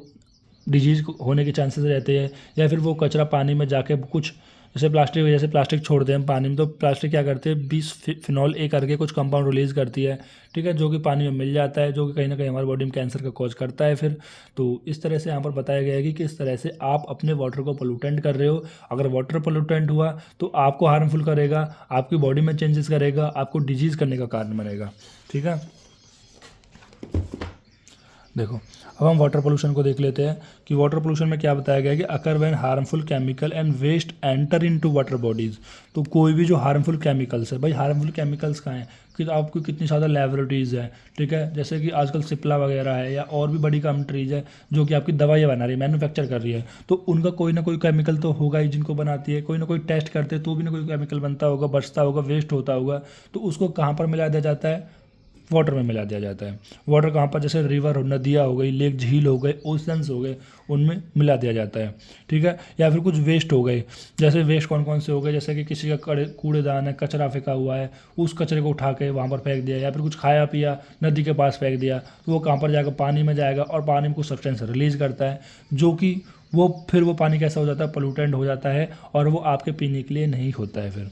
डिजीज़ होने के चांसेस रहते हैं। या फिर वो कचरा पानी में जाके कुछ जैसे प्लास्टिक छोड़ते हैं हम पानी में, तो प्लास्टिक क्या करते हैं, फिनॉल ए करके कुछ कंपाउंड रिलीज़ करती है, ठीक है, जो कि पानी में मिल जाता है, जो कि कहीं ना कहीं हमारी बॉडी में कैंसर का कॉज करता है फिर। तो इस तरह से यहाँ पर बताया गया है कि किस तरह से आप अपने वाटर को पोल्यूटेंट कर रहे हो। अगर वाटर पोल्यूटेंट हुआ तो आपको हार्मफुल करेगा, आपकी बॉडी में चेंजेस करेगा, आपको डिजीज़ करने का कारण बनेगा। ठीक है, देखो, अब हम वाटर पोल्यूशन को देख लेते हैं कि वाटर पोल्यूशन में क्या बताया गया है कि occur when harmful chemical and waste enter into water bodies. तो कोई भी जो हार्मफुल केमिकल्स है, भाई हार्मफुल केमिकल्स कहाँ हैं कि आपको कितनी ज़्यादा लेबोरेटरीज़ है, ठीक है, जैसे कि आजकल सिप्ला वगैरह है या और भी बड़ी कंट्रीज़ है जो कि आपकी दवाइयाँ बना रही है, मैन्युफैक्चर कर रही है, तो उनका कोई ना कोई केमिकल तो होगा ही जिनको बनाती है, कोई ना कोई टेस्ट करते हैं तो भी ना कोई केमिकल बनता होगा, बचता होगा, वेस्ट होता होगा, तो उसको कहाँ पर मिला दिया जाता है, वाटर में मिला दिया जाता है। वाटर कहाँ पर, जैसे रिवर हो, नदियाँ हो गई, लेक, झील हो गए, ओशंस हो गए, उनमें मिला दिया जाता है, ठीक है। या फिर कुछ वेस्ट हो गए, जैसे वेस्ट कौन कौन से हो गए, जैसे कि किसी का कूड़ेदान है, कचरा फेंका हुआ है, उस कचरे को उठा के वहाँ पर फेंक दिया, या फिर कुछ खाया पिया नदी के पास फेंक दिया, तो वो कहाँ पर जाएगा, पानी में जाएगा और पानी में कुछ सब्सटेंस रिलीज़ करता है, जो कि वो पानी कैसा हो जाता है, पोल्यूटेंट हो जाता है और वो आपके पीने के लिए नहीं होता है। फिर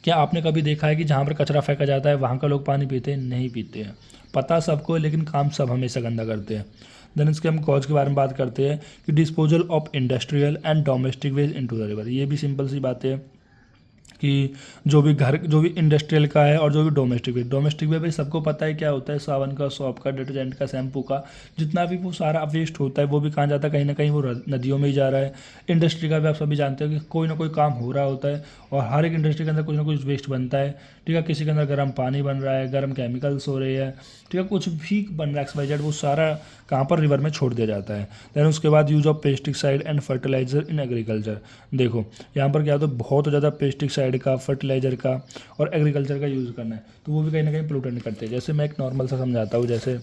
क्या आपने कभी देखा है कि जहाँ पर कचरा फेंका जाता है वहाँ का लोग पानी पीते हैं? नहीं पीते हैं। पता सबको है लेकिन काम सब हमेशा गंदा करते हैं। देन इसके हम कॉज के बारे में बात करते हैं कि disposal of industrial and domestic waste into the river. ये भी सिंपल सी बात है कि जो भी इंडस्ट्रियल का है और जो भी डोमेस्टिक वे भाई सबको पता है क्या होता है, सावन का, सौंफ का, डिटर्जेंट का, शैम्पू का, जितना भी वो सारा वेस्ट होता है वो भी कहाँ जाता है, कहीं ना कहीं वो नदियों में ही जा रहा है। इंडस्ट्री का भी आप सभी जानते हो कि कोई ना कोई काम हो रहा होता है और हर एक इंडस्ट्री के अंदर कुछ ना कुछ वेस्ट बनता है, ठीक है। किसी के अंदर गर्म पानी बन रहा है, गर्म केमिकल्स हो रहे हैं, ठीक है, कुछ भी बन रहा है XYZ, वो सारा कहाँ पर, रिवर में छोड़ दिया जाता है। दैन उसके बाद use of pesticide and fertiliser in agriculture. देखो यहाँ पर क्या होता है, बहुत ज़्यादा पेस्टिसाइड का, फर्टिलाइजर का और एग्रीकल्चर का यूज़ करना है, तो वो भी कहीं ना कहीं पोल्यूटेंट करते हैं। जैसे मैं एक नॉर्मल सा समझाता हूँ, जैसे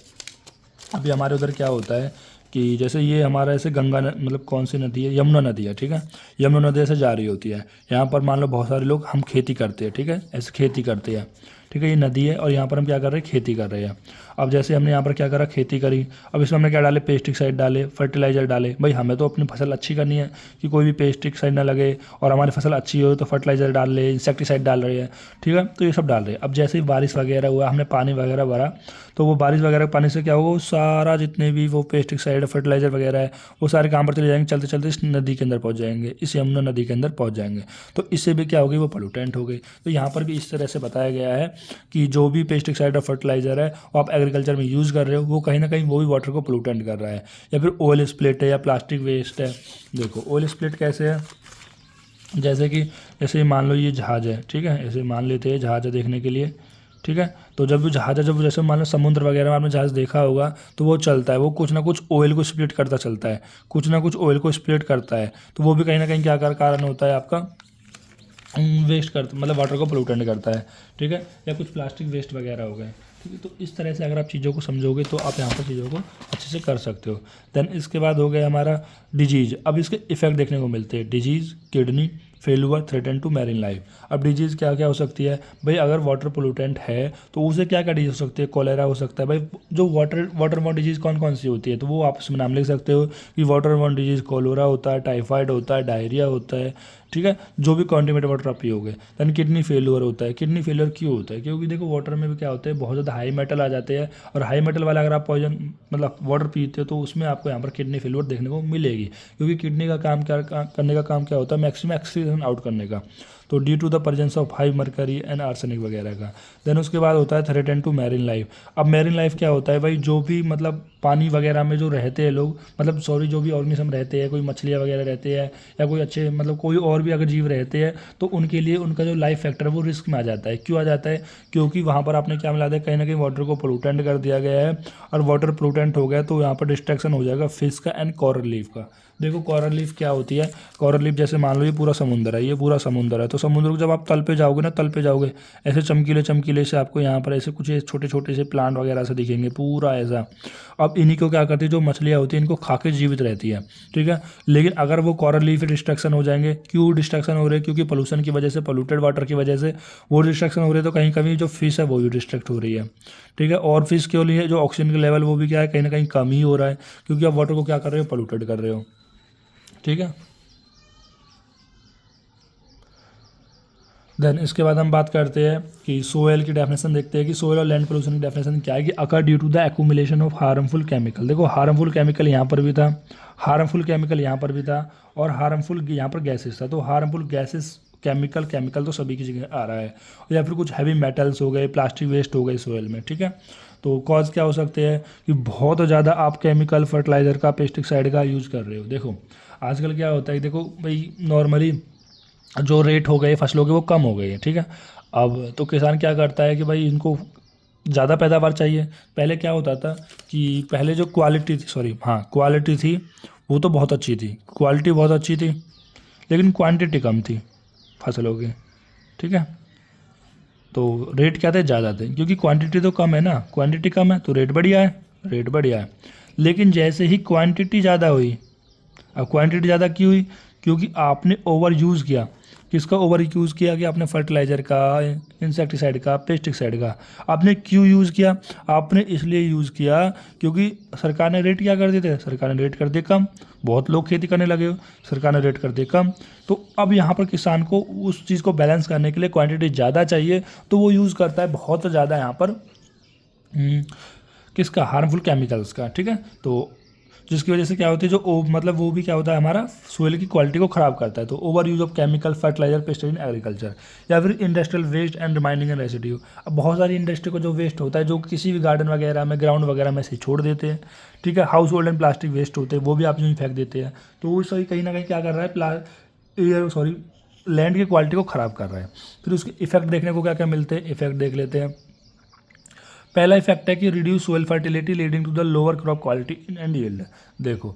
अभी हमारे उधर क्या होता है कि जैसे ये हमारा ऐसे मतलब कौन सी नदी है, यमुना नदी है, ठीक है, यमुना नदी ऐसे जा रही होती है, यहाँ पर मान लो बहुत सारे लोग हम खेती करते हैं, ठीक है, ऐसे खेती करते हैं, ठीक है, ये नदी है और यहाँ पर हम क्या कर रहे हैं, खेती कर रहे हैं। अब जैसे हमने यहाँ पर क्या करा, खेती करी, अब इसमें हमने क्या डाले, पेस्टिसाइड डाले, फर्टिलाइजर डाले। भाई हमें तो अपनी फसल अच्छी करनी है कि कोई भी पेस्टिसाइड ना लगे और हमारी फसल अच्छी हो, तो फर्टिलाइजर डाल रहे, इंसेक्टिसाइड डाल रहे हैं, ठीक है, तो ये सब डाल रहे हैं। अब जैसे ही बारिश वगैरह हुआ, हमने पानी वगैरह भरा, तो वो बारिश वगैरह के पानी से क्या होगा, वो सारा जितने भी वो पेस्टिसाइड, फर्टिलाइजर वगैरह है, वो सारे काम पर चले जाएंगे, चलते चलते इस नदी के अंदर पहुँच जाएंगे, इस यमुना नदी के अंदर पहुँच जाएंगे, तो इससे भी क्या होगी, वो पोल्यूटेंट हो गई। तो यहाँ पर भी इस तरह से बताया गया है कि जो भी पेस्टिसाइड और फर्टिलाइजर है वो आप एग्रीकल्चर में यूज़ कर रहे हो, वो कहीं ना कहीं वो भी वाटर को पोल्यूटेंट कर रहा है। या फिर ऑयल स्प्लिट है या प्लास्टिक वेस्ट है। देखो ऑयल स्प्लिट कैसे है, जैसे मान लो ये जहाज़ है, ठीक है, ऐसे मान लेते हैं जहाज़ है देखने के लिए, ठीक है, तो जब वो जहाज़ है, जब जैसे मान लो समुद्र वगैरह में आपने जहाज़ देखा होगा, तो वो चलता है, वो कुछ ना कुछ ऑयल को स्प्लिट करता चलता है, कुछ ना कुछ ऑयल को स्प्लिट करता है, तो वो भी कहीं ना कहीं क्या कारण होता है आपका, वेस्ट करता, मतलब वाटर को पोल्यूटेंट करता है, ठीक है, या कुछ प्लास्टिक वेस्ट वगैरह हो गए, ठीक है। तो इस तरह से अगर आप चीज़ों को समझोगे तो आप यहाँ पर चीज़ों को अच्छे से कर सकते हो। देन इसके बाद हो गया हमारा डिजीज़। अब इसके इफेक्ट देखने को मिलते हैं, disease, kidney failure, threaten to marine life. अब डिजीज़ क्या क्या हो सकती है भाई, अगर वाटर पोल्यूटेंट है तो उसे क्या क्या डिजीज हो सकती है, कोलेरा हो सकता है। भाई जो वाटर डिजीज़ कौन कौन सी होती है, तो वो आप उसमें नाम लिख सकते हो कि वाटर डिजीज़ कोलेरा होता है, टाइफाइड होता है, डायरिया होता है, ठीक है, जो भी कॉन्टिनेंटल वाटर आप पियोगे। दैन किडनी फेलियर होता है। किडनी फेलियर क्यों होता है, क्योंकि देखो वाटर में भी क्या होता है, बहुत ज़्यादा हाई मेटल आ जाते हैं, और हाई मेटल वाला अगर आप पॉइजन मतलब वाटर पीते हो तो उसमें आपको यहाँ पर किडनी फेलियर देखने को मिलेगी, क्योंकि किडनी का काम करने का काम क्या होता है, मैक्सिमम एक्सक्रीशन आउट करने का, तो due to the presence of high mercury and arsenic वगैरह का। देन उसके बाद होता है थ्रेटन टू मैरिन लाइफ। अब मैरिन लाइफ क्या होता है भाई, जो भी मतलब पानी वगैरह में जो रहते हैं लोग, मतलब जो भी ऑर्गेनिज्म रहते हैं, कोई मछलियाँ वगैरह रहते हैं या कोई अच्छे मतलब कोई और भी अगर जीव रहते हैं, तो उनके लिए उनका जो लाइफ फैक्टर है वो रिस्क में आ जाता है। क्यों आ जाता है, क्योंकि वहाँ पर आपने क्या मिला दिया, कहीं ना कहीं वाटर को पोल्यूटेंट कर दिया गया है, और वाटर पोल्यूटेंट हो गया तो यहाँ पर डिस्ट्रैक्शन हो जाएगा फिश का एंड कोरल लीफ का। देखो कोरल लीफ क्या होती है, कोरल लीफ जैसे मान लो ये पूरा समुंदर है, ये पूरा समुंदर है, तो समुद्र को जब आप तल पे जाओगे ना, तल पे जाओगे ऐसे चमकीले चमकीले से आपको यहाँ पर ऐसे कुछ छोटे छोटे से प्लांट वगैरह से दिखेंगे पूरा ऐसा। अब इन्हीं को क्या करती है, जो मछलियाँ होती हैं इनको खा के जीवित रहती है, ठीक है। लेकिन अगर वो कोरल लीफ डिस्ट्रक्शन हो जाएंगे, क्यों डिस्ट्रक्शन हो रहे हैं, क्योंकि पोल्यूशन की वजह से, पोल्यूटेड वाटर की वजह से वो डिस्ट्रक्शन हो रहे हैं, तो कहीं कहीं जो फिश है वो भी डिस्ट्रैक्ट हो रही है, ठीक है। और फिश के लिए जो ऑक्सीजन का लेवल वो भी क्या है, कहीं ना कहीं कम ही हो रहा है, क्योंकि आप वाटर को क्या कर रहे हो, पोल्यूटेड कर रहे हो, ठीक है। देन इसके बाद हम बात करते हैं कि सोयल की डेफिनेशन देखते हैं कि सोयल और लैंड पोल्यूशन की डेफिनेशन क्या है, कि occur due to the accumulation of harmful chemical. देखो हार्मफुल केमिकल यहाँ पर भी था, हार्मफुल केमिकल यहाँ पर भी था, और हार्मफुल यहाँ पर गैसेस था। तो हार्मफुल गैसेस केमिकल तो सभी की जगह आ रहा है, या फिर कुछ हैवी मेटल्स हो गए, प्लास्टिक वेस्ट हो गए सोयल में, ठीक है। तो कॉज क्या हो सकते हैं कि बहुत ज़्यादा आप केमिकल फर्टिलाइज़र का, पेस्टिसाइड का यूज़ कर रहे हो। देखो आजकल क्या होता है, देखो भाई नॉर्मली जो रेट हो गए फसलों के वो कम हो गए हैं, ठीक है। अब तो किसान क्या करता है कि भाई इनको ज़्यादा पैदावार चाहिए। पहले क्या होता था कि पहले जो क्वालिटी थी, क्वालिटी थी वो तो बहुत अच्छी थी, क्वालिटी बहुत अच्छी थी, लेकिन क्वांटिटी कम थी फसलों की, ठीक है। तो रेट क्या थे, ज़्यादा थे, क्योंकि क्वांटिटी तो कम है ना, क्वांटिटी कम है तो रेट बढ़िया है। लेकिन जैसे ही क्वांटिटी ज़्यादा हुई, अब क्वांटिटी ज़्यादा क्यों हुई, क्योंकि आपने ओवर यूज़ किया। किसका ओवर यूज़ किया, कि आपने फर्टिलाइज़र का, इंसेक्टिसाइड का, पेस्टिसाइड का। आपने क्यों यूज़ किया, आपने इसलिए यूज़ किया क्योंकि सरकार ने रेट क्या कर दिए थे, सरकार ने रेट कर दिए कम, बहुत लोग खेती करने लगे हो, सरकार ने रेट कर दिए कम। तो अब यहाँ पर किसान को उस चीज़ को बैलेंस करने के लिए क्वांटिटी ज़्यादा चाहिए, तो वो यूज़ करता है बहुत ज़्यादा यहाँ पर किसका, हार्मफुल केमिकल्स का, ठीक है। तो जिसकी वजह से क्या होती है, मतलब वो भी क्या होता है, हमारा सोइल की क्वालिटी को ख़राब करता है। तो over use of chemical, fertiliser, pesticide in agriculture, या फिर industrial waste and remaining and residue. अब बहुत सारी इंडस्ट्री को जो वेस्ट होता है, जो किसी भी गार्डन वगैरह में, ग्राउंड वगैरह में से छोड़ देते हैं, ठीक है। Household and plastic waste होते हैं, वो भी आप यूँ ही फेंक देते हैं। तो वो सही कहीं ना कहीं क्या कर रहा है, लैंड की क्वालिटी को ख़राब कर रहा है। फिर उसके इफेक्ट देखने को क्या क्या मिलते हैं, इफेक्ट देख लेते हैं। पहला इफेक्ट है कि reduce soil fertility leading to the lower crop quality in and yield. देखो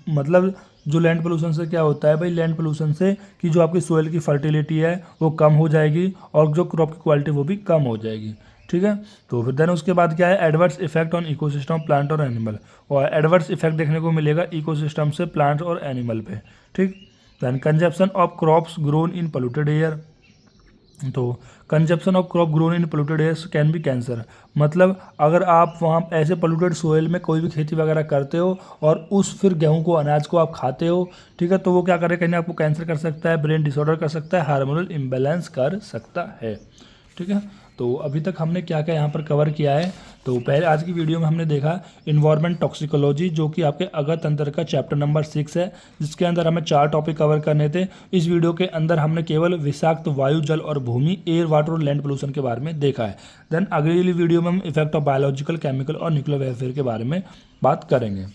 मतलब जो लैंड पोल्यूशन से क्या होता है भाई, लैंड पोल्यूशन से कि जो आपकी सोइल की फर्टिलिटी है वो कम हो जाएगी, और जो क्रॉप की क्वालिटी वो भी कम हो जाएगी, ठीक है। तो फिर देन उसके बाद क्या है, adverse effect on ecosystem, plant और एनिमल। और एडवर्स इफेक्ट देखने को मिलेगा इकोसिस्टम से प्लांट और एनिमल पे, ठीक। Then consumption of crops grown in polluted air. तो consumption of crop grown in polluted air can be cancer. मतलब अगर आप वहाँ ऐसे पोल्यूटेड सोइल में कोई भी खेती वगैरह करते हो और उस फिर गेहूं को, अनाज को आप खाते हो, ठीक है, तो वो क्या करे, कहीं आपको कैंसर कर सकता है, ब्रेन डिसऑर्डर कर सकता है, हार्मोनल इम्बैलेंस कर सकता है, ठीक है। तो अभी तक हमने क्या क्या यहाँ पर कवर किया है। तो पहले आज की वीडियो में हमने देखा इन्वायरमेंट टॉक्सिकोलॉजी, जो कि आपके अगर तंत्र का चैप्टर नंबर 6 है, जिसके अंदर हमें 4 टॉपिक कवर करने थे। इस वीडियो के अंदर हमने केवल विषाक्त वायु, जल और भूमि, एयर, वाटर और लैंड पोल्यूशन के बारे में देखा है। देन अगली वीडियो में हम इफेक्ट ऑफ बायोलॉजिकल, केमिकल और न्यूक्लियर वेलफेयर के बारे में बात करेंगे।